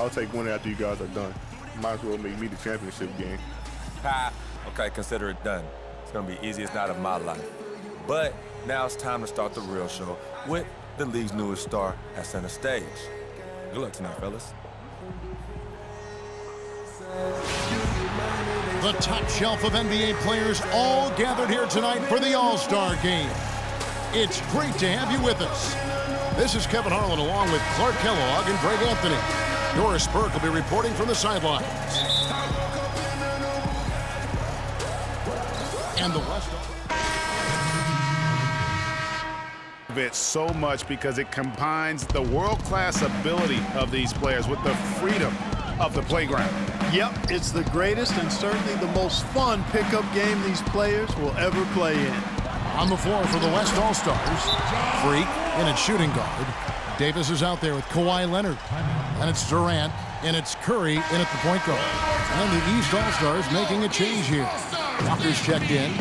I'll take one after you guys are done. Might as well make me the championship game. Ha! Okay, consider it done. It's gonna be easiest night of my life. But now it's time to start the real show with the league's newest star at center stage. Good luck tonight, fellas. The top shelf of NBA players all gathered here tonight for the All-Star Game. It's great to have you with us. This is Kevin Harlan along with Clark Kellogg and Greg Anthony. Doris Burke will be reporting from the sidelines. And the West. It so much because it combines the world-class ability of these players with the freedom of the playground. Yep, it's the greatest and certainly the most fun pickup game these players will ever play in. On the floor for the West All-Stars, Freak in at shooting guard. Davis is out there with Kawhi Leonard. And it's Durant, and it's Curry in at the point guard. And the East All-Stars making a change here. Walker's checked in.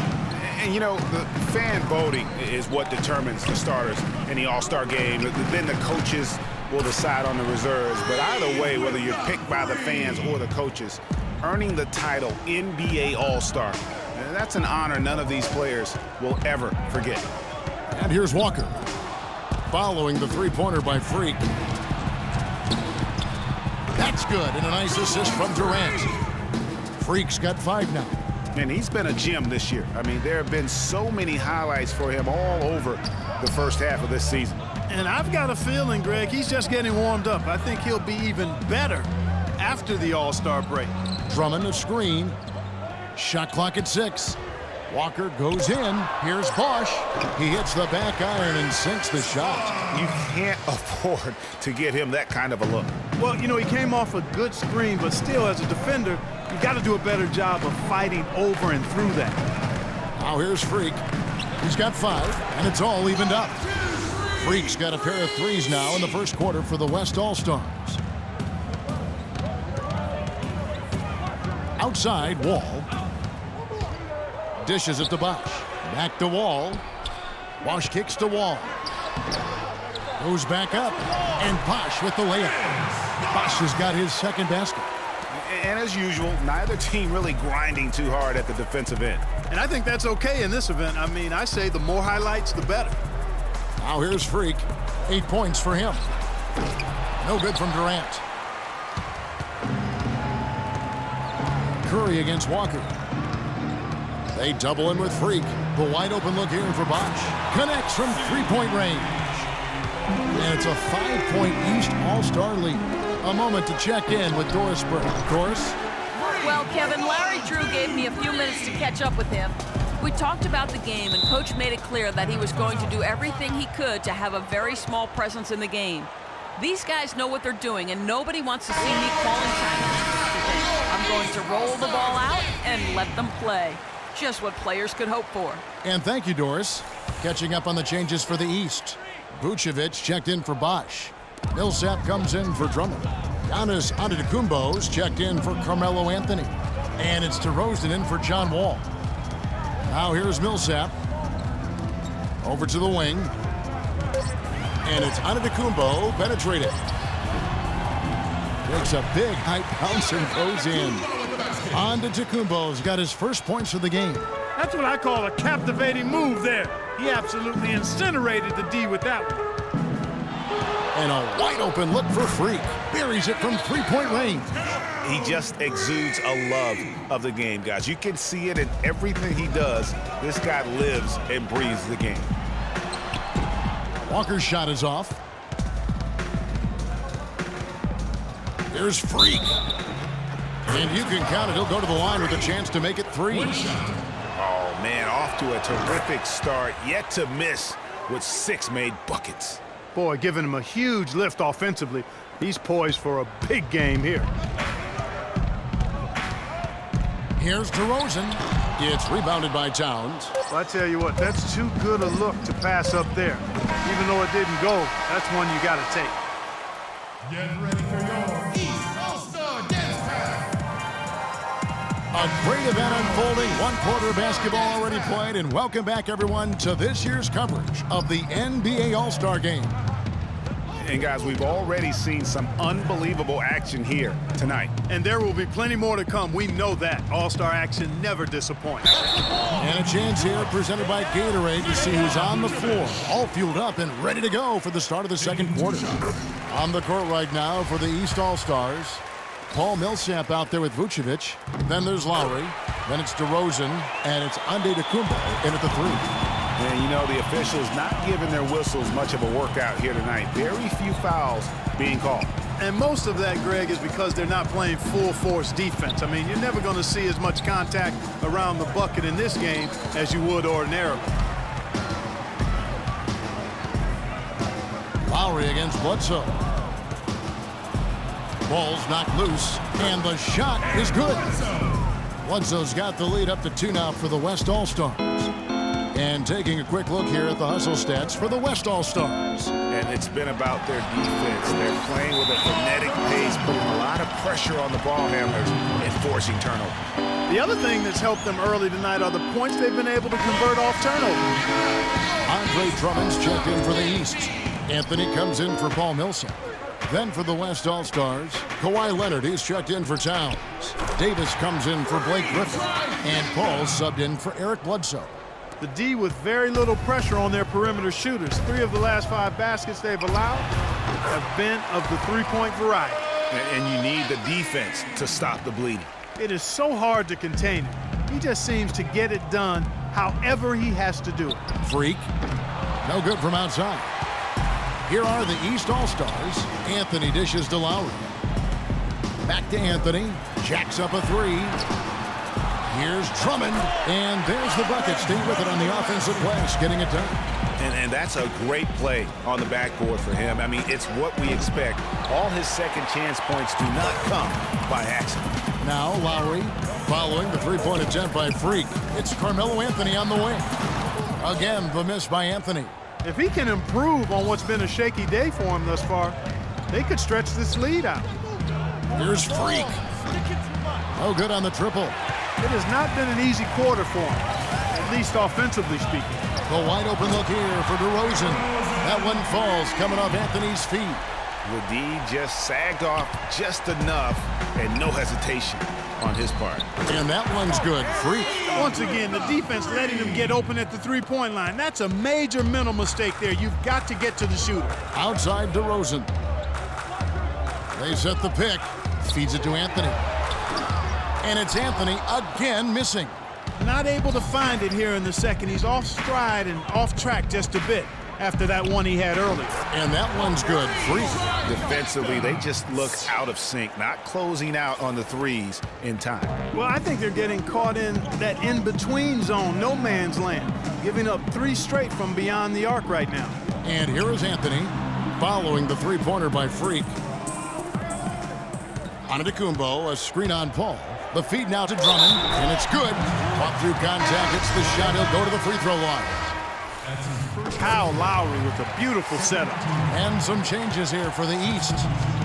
And, you know, the fan voting is what determines the starters in the All-Star game. Then the coaches will decide on the reserves. But either way, whether you're picked by the fans or the coaches, earning the title NBA All-Star, that's an honor none of these players will ever forget. And here's Walker. Following the three-pointer by Freak. That's good, and a nice assist from Durant. Freak's got 5 now. And he's been a gem this year. I mean, there have been so many highlights for him all over the first half of this season. And I've got a feeling, Greg, he's just getting warmed up. I think he'll be even better after the All-Star break. Drummond a screen. Shot clock at 6. Walker goes in. Here's Bosch. He hits the back iron and sinks the shot. You can't afford to give him that kind of a look. Well, you know, he came off a good screen, but still, as a defender, you got to do a better job of fighting over and through that. Now here's Freak. He's got 5, and it's all evened up. Freak's got a pair of 3s now in the first quarter for the West All-Stars. Outside, Wall. Dishes it to Bosch. Back to Wall. Bosch kicks to Wall. Goes back up. And Bosch with the layup. Bosch has got his second basket. And as usual, neither team really grinding too hard at the defensive end. And I think that's okay in this event. I mean, I say the more highlights, the better. Now here's Freak. 8 points for him. No good from Durant. Curry against Walker. They double in with Freak. The wide open look here for Bosch. Connects from three-point range. And it's a 5-point East All-Star lead. A moment to check in with Doris Burke. Doris? Well, Kevin, Larry Drew gave me a few minutes to catch up with him. We talked about the game, and Coach made it clear that he was going to do everything he could to have a very small presence in the game. These guys know what they're doing, and nobody wants to see me calling timeouts. I'm going to roll the ball out and let them play. Just what players could hope for. And thank you, Doris. Catching up on the changes for the East. Vucevic checked in for Bosch. Millsap comes in for Drummond. Giannis Antetokounmpo's checked in for Carmelo Anthony. And it's DeRozan in for John Wall. Now here's Millsap. Over to the wing. And it's Antetokounmpo penetrated. Takes a big high bounce and goes in. Antetokounmpo's got his first points of the game. That's what I call a captivating move there. He absolutely incinerated the D with that one. And a wide open look for Freak. Buries it from three-point range. He just exudes a love of the game, guys. You can see it in everything he does. This guy lives and breathes the game. Walker's shot is off. Here's Freak. And you can count it. He'll go to the line with a chance to make it 3. Oh, man, off to a terrific start. Yet to miss with 6 made buckets. Boy, giving him a huge lift offensively. He's poised for a big game here. Here's DeRozan. It's rebounded by Towns. Well, I tell you what, that's too good a look to pass up there. Even though it didn't go, that's one you got to take. Get ready for your East All-Star Dance Pack. A great event unfolding. 1 quarter basketball already played. And welcome back, everyone, to this year's coverage of the NBA All-Star Game. And guys, we've already seen some unbelievable action here tonight. And there will be plenty more to come. We know that. All-star action never disappoints. And a chance here presented by Gatorade to see who's on the floor, all fueled up and ready to go for the start of the second quarter. On the court right now for the East All-Stars, Paul Millsap out there with Vucevic. Then there's Lowry. Then it's DeRozan, and it's Antetokounmpo in at the 3. And you know, the officials not giving their whistles much of a workout here tonight. Very few fouls being called. And most of that, Greg, is because they're not playing full-force defense. I mean, you're never going to see as much contact around the bucket in this game as you would ordinarily. Lowry against Bledsoe. Ball's knocked loose, and the shot is good. Bledsoe's got the lead up to 2 now for the West All-Stars. And taking a quick look here at the hustle stats for the West All-Stars. And it's been about their defense. They're playing with a frenetic pace, putting a lot of pressure on the ball handlers and forcing turnover. The other thing that's helped them early tonight are the points they've been able to convert off turnovers. Andre Drummond's checked in for the East. Anthony comes in for Paul Millsap. Then for the West All-Stars, Kawhi Leonard is checked in for Towns. Davis comes in for Blake Griffin. And Paul's subbed in for Eric Bledsoe. The D with very little pressure on their perimeter shooters. 3 of the last 5 baskets they've allowed have been of the three-point variety. And you need the defense to stop the bleeding. It is so hard to contain him. He just seems to get it done however he has to do it. Freak. No good from outside. Here are the East All-Stars. Anthony dishes to Lowry. Back to Anthony. Jacks up a 3. Here's Drummond, and there's the bucket. Stay with it on the offensive glass, getting it done. And that's a great play on the backboard for him. I mean, it's what we expect. All his second chance points do not come by accident. Now Lowry following the three-point attempt by Freak. It's Carmelo Anthony on the wing. Again, the miss by Anthony. If he can improve on what's been a shaky day for him thus far, they could stretch this lead out. Here's Freak. No good on the triple. It has not been an easy quarter for him, at least offensively speaking. The wide open look here for DeRozan. That one falls coming off Anthony's feet. The D just sagged off just enough and no hesitation on his part. And that one's good. Freak. Once again, the defense letting him get open at the three-point line. That's a major mental mistake there. You've got to get to the shooter. Outside DeRozan. They set the pick. Feeds it to Anthony. And it's Anthony again missing. Not able to find it here in the second. He's off stride and off track just a bit after that one he had earlier. And that one's good. Freak. Defensively, they just look out of sync, not closing out on the threes in time. Well, I think they're getting caught in that in-between zone, no man's land, giving up 3 straight from beyond the arc right now. And here is Anthony following the three-pointer by Freak. Antetokounmpo, a screen on Paul. The feed now to Drummond, and it's good. Walk through contact, hits the shot. He'll go to the free throw line. Kyle Lowry with a beautiful setup. And some changes here for the East.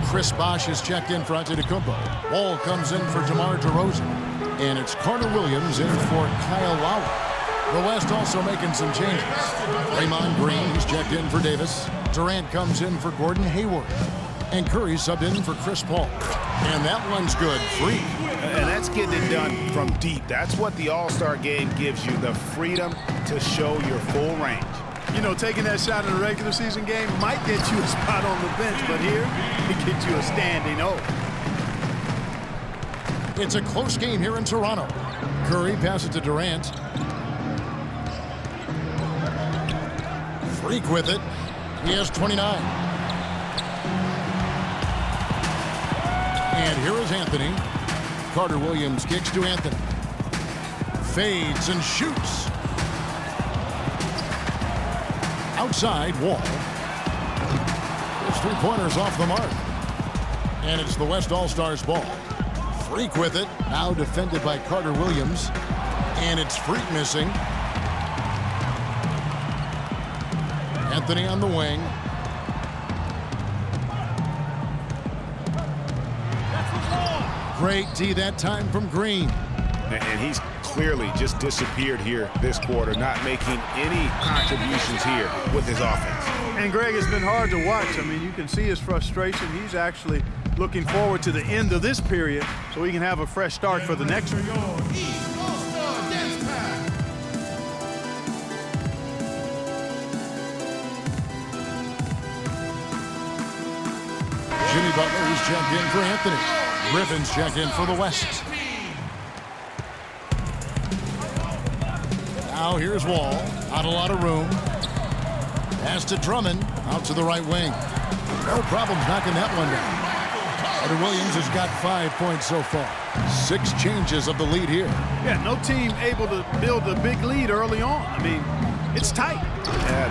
Chris Bosh is checked in for Antetokounmpo. Ball comes in for DeMar DeRozan. And it's Carter Williams in for Kyle Lowry. The West also making some changes. Draymond Green, he's checked in for Davis. Durant comes in for Gordon Hayward. And Curry subbed in for Chris Paul. And that one's good. Freak. And that's getting it done from deep. That's what the All-Star game gives you, the freedom to show your full range. You know, taking that shot in a regular season game might get you a spot on the bench, but here, it gets you a standing O. It's a close game here in Toronto. Curry passes to Durant. Freak with it. He has 29. And here is Anthony. Carter Williams kicks to Anthony. Fades and shoots. Outside Wall. His three-pointers off the mark. And it's the West All-Stars ball. Freak with it. Now defended by Carter Williams. And it's Freak missing. Anthony on the wing. Great D that time from Green. And he's clearly just disappeared here this quarter, not making any contributions here with his offense. And Greg, it's been hard to watch. I mean, you can see his frustration. He's actually looking forward to the end of this period so he can have a fresh start for the next one. Your East All-Star Dance Pack. Jimmy Butler is checked in for Anthony. Griffin's checked in for the West. Now here's Wall. Not a lot of room. Pass to Drummond. Out to the right wing. No problems knocking that one down. Carter Williams has got 5 points so far. 6 changes of the lead here. Yeah, no team able to build a big lead early on. I mean, it's tight.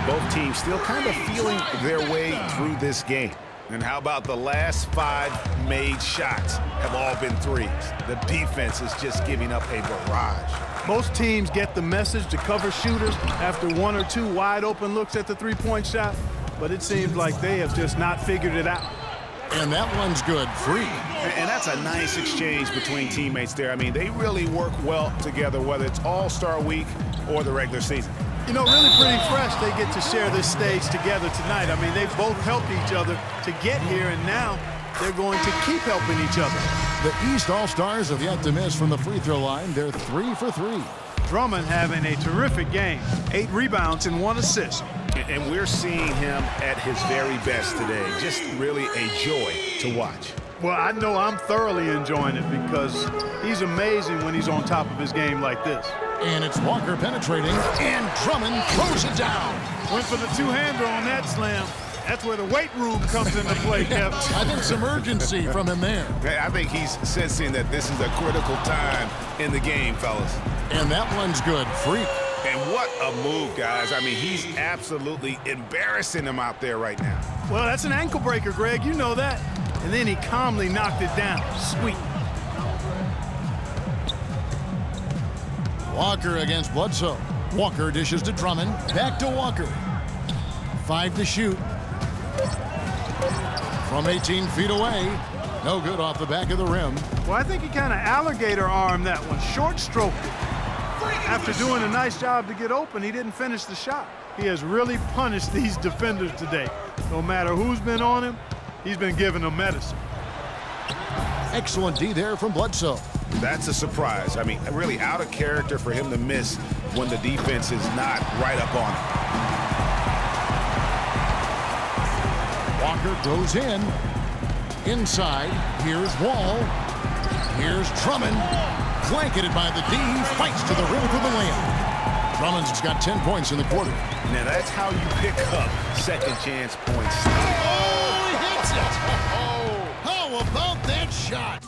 Both teams still kind of feeling their way through this game. And how about the last 5 made shots have all been threes? The defense is just giving up a barrage. Most teams get the message to cover shooters after 1 or 2 wide open looks at the three-point shot, but it seems like they have just not figured it out. And that one's good. Free. And that's a nice exchange between teammates there. I mean, they really work well together, whether it's All-Star Week or the regular season. You know, really pretty fresh they get to share this stage together tonight. I mean, they've both helped each other to get here, and now they're going to keep helping each other. The East All-Stars have yet to miss from the free throw line. They're 3 for 3. Drummond having a terrific game. 8 rebounds and 1 assist. And we're seeing him at his very best today. Just really a joy to watch. Well, I know I'm thoroughly enjoying it because he's amazing when he's on top of his game like this. And it's Walker penetrating, and Drummond throws it down. Went for the two-hander on that slam. That's where the weight room comes into play, Kevin. I think some urgency from him there. I think he's sensing that this is a critical time in the game, fellas. And that one's good. Free. And what a move, guys. I mean, he's absolutely embarrassing him out there right now. Well, that's an ankle breaker, Greg. You know that. And then he calmly knocked it down. Sweet. Walker against Bledsoe. Walker dishes to Drummond. Back to Walker. 5 to shoot. From 18 feet away. No good off the back of the rim. Well, I think he kind of alligator armed that one. Short stroked it. After doing a nice job to get open, he didn't finish the shot. He has really punished these defenders today. No matter who's been on him, he's been giving them medicine. Excellent D there from Bledsoe. That's a surprise. I mean, really out of character for him to miss when the defense is not right up on him. Walker goes in. Inside, here's Wall. Here's Drummond. Blanketed by the D. Fights to the rim for the layup. Drummond's got 10 points in the quarter. Now, that's how you pick up second chance points. Oh, he hits it! Oh, how about that shot?